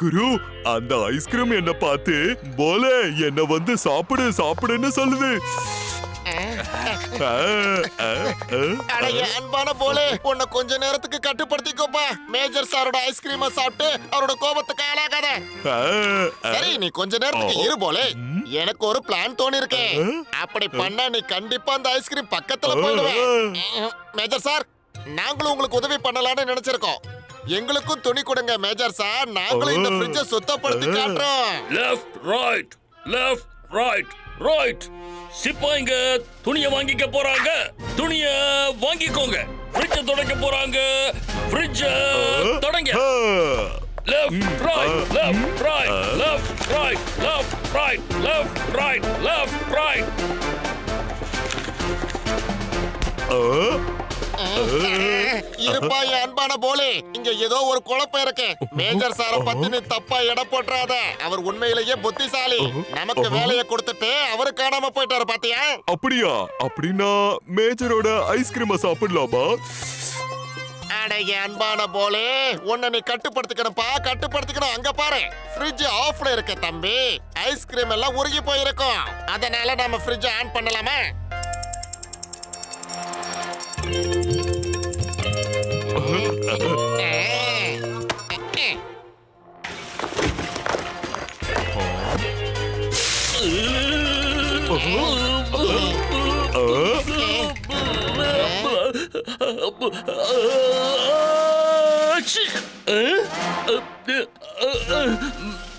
குரு, அந்த ஐஸ்கிரீம் என்ன பார்த்து போல என்ன வந்து சாப்பிடு சாப்பிடுன்னு சொல்லுது. அடைய அன்பான போலே, உன்னை கொஞ்ச நேரத்துக்கு கட்டுப்படுத்திக்கோப்பா. மேஜர் சாரோட ஐஸ்கிரீமை சாப்பிட்டு அவரோட கோபத்துக்கு ஆளாகாத. சரி, நீ கொஞ்ச நேரத்துக்கு இரு போலே. எனக்கு ஒரு பிளான் தோணி இருக்கே. அப்படி பண்ணா நீ கண்டிப்பா அந்த ஐஸ்கிரீம் பக்கத்துல போயிடுவேன். மேஜர் சார், நாங்களும் உங்களுக்கு உதவி பண்ணலாம்னு நினைச்சிருக்கோம். எங்களுக்கும் துணி கொடுங்க மேஜர் சார். நாங்களும் இந்த ஃப்ரிட்ஜை சுத்தப்படுத்தி காட்டுறோம். Left right, left right, right. சிப்பாய்ங்க துணியை வாங்கிக்க போறாங்க. துணியை வாங்கிக்கோங்க. ஃப்ரிட்ஜை தொடக்க போறாங்க. ஃப்ரிட்ஜை தொடங்க. Left right, left right, left right, left right, left right, left right. இருப்பா என் அன்பான போலே, இங்க ஏதோ ஒரு குழப்பம் இருக்கு. மேஜர் சார பத்தி நீ தப்பா எடை போட்டுறாத. அவர் உண்மையிலேயே புத்திசாலி. நமக்கு வேலையை கொடுத்துட்டு அவரு காணாம போயிட்டாரு பாத்தியா? அப்படியா? அப்படின்னா மேஜரோட ஐஸ்கிரீமை சாப்பிடலாமா? அடைய அன்பான போலே, உன்னை நீ கட்டுப்படுத்திக்கணும்பா, கட்டுப்படுத்திக்கணும். அங்க பாரு, ஃப்ரிட்ஜ் ஆஃப்ல இருக்கு தம்பி. ஐஸ்கிரீம் எல்லாம் உருகி போயிருக்கும். அதனால நம்ம ஃப்ரிட்ஜ் ஆன் பண்ணலாமா?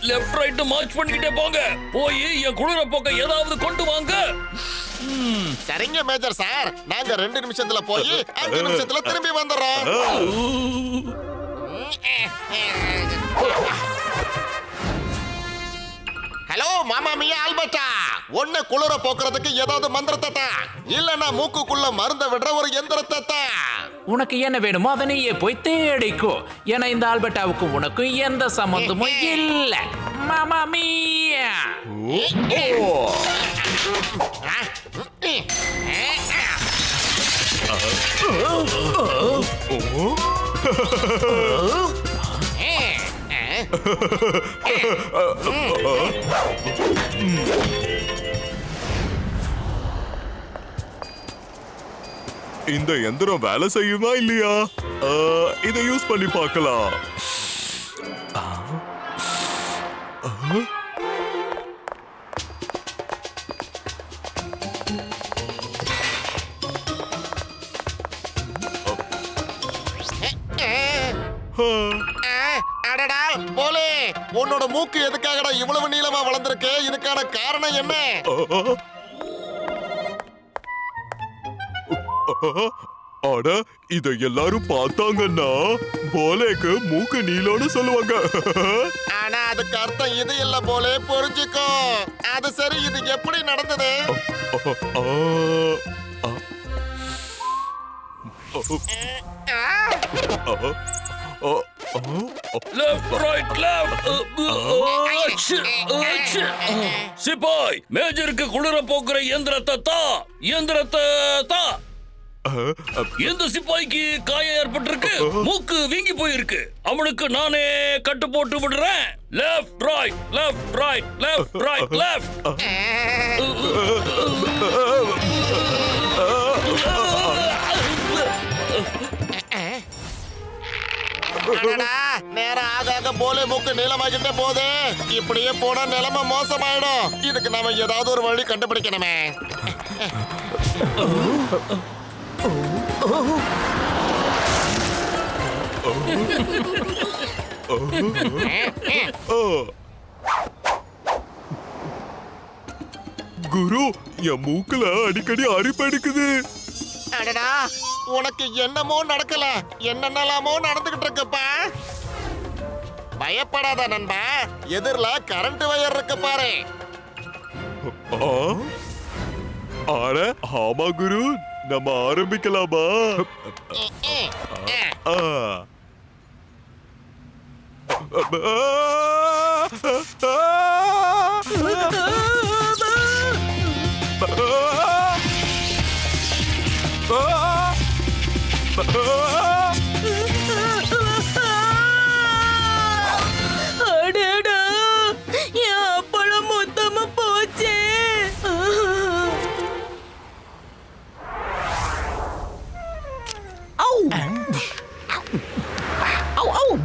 லெஃப்ட் ரைட் மார்ச் பண்ணிக்கிட்டே போங்க. போய் என் குளிர போக்க ஏதாவது கொண்டு வாங்க. சரிங்க மேஜர் சார், நாங்க 2 நிமிஷத்துல போய் 5 நிமிஷத்துல திரும்பி வந்துடுறோம். ஹலோ மாமா மியா ஆல்பர்ட்டா, ஒண்ணு குளிர போக்குறதுக்கு ஏதாவது மந்திரத்தை, இல்லன்னா மூக்குக்குள்ள மருந்த விடுற ஒரு எந்திரத்தை. உனக்கு என்ன வேணுமோ அதை நீயே போய் தேடிக்கோ. ஏன்னா இந்த ஆல்பர்ட்டாவுக்கும் உனக்கும் எந்த சம்பந்தமும் இல்ல. மாமா மியா. இந்த எந்திரம் வேலை செய்யுமா இல்லையா? இதை யூஸ் பண்ணி பார்க்கலாம். அடடா போலே, உன்னோட மூக்கு எதுக்காகடா இவ்வளவு நீளமா வளர்ந்திருக்கு? இதுக்கான காரணம் என்ன? அட, இத எல்லாரும் பார்த்தாங்கன்னா போலேக்கு மூக்கு நீளம்னு சொல்லுவாங்க. ஆனா அதுக்கு அர்த்தம் இது இல்ல போலே, புரிஞ்சுக்கோ. அது சரி, இது எப்படி நடந்தது? Left right, left. சிப்பாய், மேஜருக்கு குளிர போக்குற எந்திரத்தை தா. எந்திரத்தை தா. எந்த சிப்பாய்க்கு காயம் ஏற்பட்டிருக்கு? மூக்கு வீங்கி போயிருக்கு. அவனுக்கு நானே கட்டு போட்டு விடுறேன். Left right, left right, left right, left. நேரம் ஆக ஆக போலே மூக்கு நீளமாகிட்டே போதே. இப்படியே போனா நிலைமை மோசமாயிடும். இதுக்கு நாம ஏதாவது ஒரு வழி கண்டுபிடிக்கணுமே. குரு, என் மூக்குல அடிக்கடி அரிப்பு எடுக்குது. அடடா, உனக்கு என்னமோ நடக்கல, என்னென்னலாமோ நடந்துகிட்டு இருக்குப்பா. பயப்படாத நண்பா, எதிரில கரண்ட் வயர் இருக்கு பாரு. ஆட, ஆமா குரு, நம்ம ஆரம்பிக்கலாமா?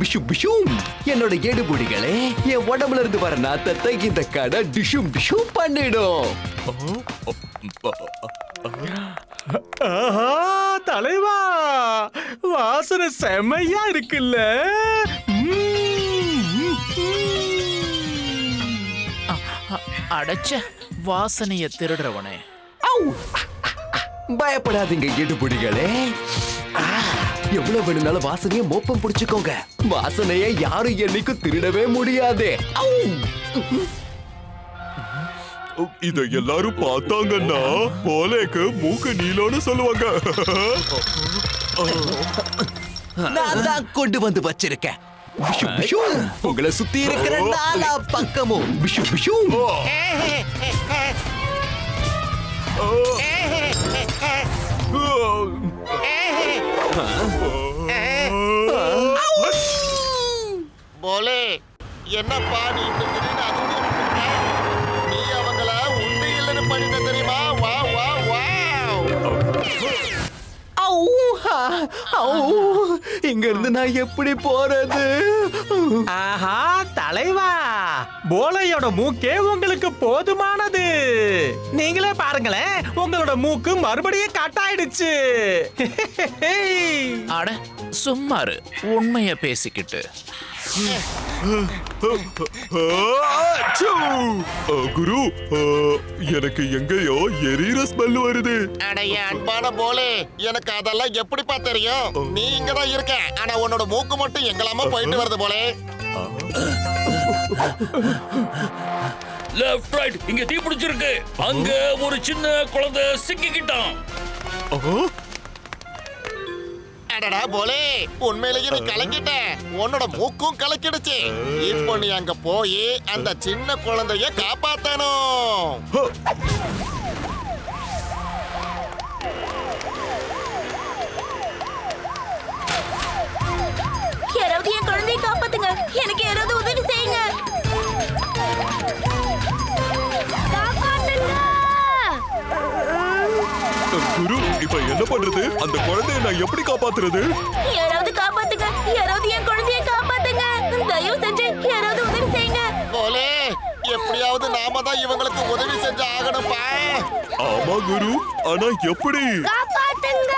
பிஷு பிஷும். என்னோட எடுபுடிகளே, என் உடம்புல இருந்து வர நாத்தத்தை இந்த கடை டிஷும் டிஷும் பண்ணிடும். ஆஹா, தலைவா, வாசனை செமையா இருக்குல்ல. அடைச்ச வாசனைய திருடுறவனே. பயப்படாதீங்க எடுபுடிகளே. எவ்வளவு வேணும்னாலும் வாசனைய மோப்பம் பிடிச்சுக்கோங்க. வாசனைய யாரும் என்னைக்கும் திருடவே முடியாது. இத எல்லாரும் பார்த்தாங்கன்னா போலேக்கு மூக்கு நீளம்னு சொல்லுவாங்க. நான் தான் கொண்டு வந்து வச்சிருக்கேன். பிஷு பிஷு. உங்களை சுத்தி இருக்கிற நாலா பக்கமும் பிஷு பிஷு. போலே, என்னப்பா நீ இந்த திடீர்னு அதிர்ந்து விட்டுட்ட? நீ அவங்கள உண்மையில்லைன்னு பண்ணிட்ட தெரியுமா? வா வா வா. இங்க இருந்து நான் எப்படி போறது? ஆஹா, தலைவா, போலையோட மூக்கே உங்களுக்கு போதுமானது. நீங்களே பாருங்களேன், உங்களோட மூக்கு மறுபடியும் கட்டாயிடுச்சு. அட சும்மாரு, உண்மைய பேசிக்கிட்டு. குரு, எனக்கு எங்கேயோ எரியிற ஸ்மெல் வருது. அடைய அன்பான போலே, எனக்கு அதெல்லாம் எப்படிப்பா தெரியும்? நீ இங்கதான் இருக்க, ஆனா உன்னோட மூக்கு மட்டும் எங்கெல்லாமோ போயிட்டு வருது போலே. லெஃப்ட் ரைட், இங்க தீ பிடிச்சிருக்கு. அங்க ஒரு சின்ன குழந்தை சிக்கிக்கிட்டான். அடடா போலே, உண்மையிலேயே நீ கலக்கிட்ட. உன்னோட மூக்கும் கலக்கிடுச்சு. இப்போ நீ அங்க போய் அந்த சின்ன குழந்தைய காப்பாத்தணும். யாராவது என் குழந்தையை காப்பாத்துங்க. எனக்கு யாராவது உதவி செய்யுங்க. காப்பாத்துங்க. குரு, இப்ப என்ன பண்றது? அந்த குழந்தையை நான் எப்படி காப்பாத்துறது? யாராவது காப்பாத்துங்க. யாராவது என் குழந்தையை காப்பாத்துங்க. தயவு செஞ்சு யாராவது உதவி செய்யுங்க. போலே, எப்படியாவது நாம தான் இவங்களுக்கு உதவி செஞ்சு ஆகணும்பா. ஆமா குரு, ஆனா எப்படி? காப்பாத்துங்க.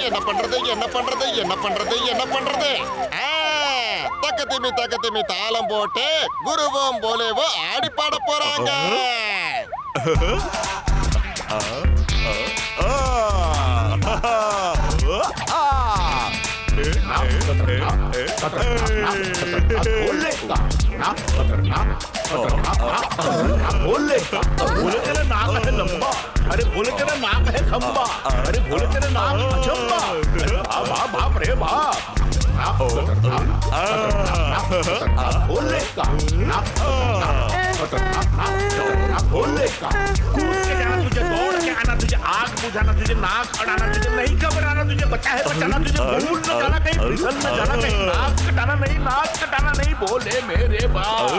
என்ன பண்றது என்ன பண்றது என்ன பண்றது என்ன பண்றது? தக்கத்திமி தாளம் போட்டு குருவும் போலேவும் ஆடி பாட போறாங்க. बोले तेरा नाक है लंबा, अरे बोले तेरा नाक है खंबा, अरे बोले तेरा नाक अचंबा, बाप बाप रे बाप, बोले का बोले का कूद के जाना तुझे, दौड़ के आना तुझे, आग बुझाना तुझे, नाक अड़ाना तुझे, नहीं घबराना तुझे, बचा है बचाना तुझे, भूल न जाना कहीं, फिसल न जाना कहीं, नाक कटाना नहीं, बोले मेरे बाप,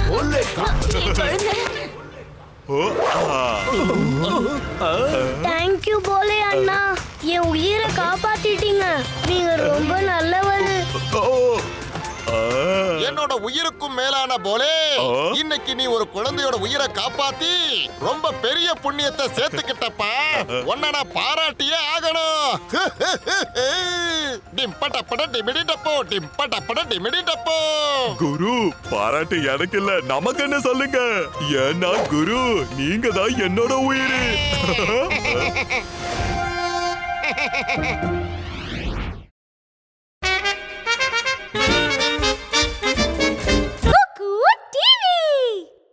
बोले का தேங்க்யூ போலே அண்ணா, என் உயிரை காப்பாத்திட்டீங்க. நீங்க ரொம்ப நல்லவரு. என்னோட உயிருக்கும் மேலான போலே, இன்னைக்கு நீ ஒரு குழந்தையோட உயிரை காப்பாத்தி ரொம்ப பெரிய புண்ணியத்தை சேர்த்துக்கிட்டப்பா. உன்னை நான் பாராட்டியே ஆகணும். டிம்பட்டப்பட டிமிடிட்டப்போ, டிம்பட்டப்பட டிமிடிட்டப்போ. குரு, பாராட்டு எனக்கு இல்ல, நமக்கு என்ன சொல்லுங்க. ஏன்னா குரு, நீங்க தான் என்னோட உயிர்.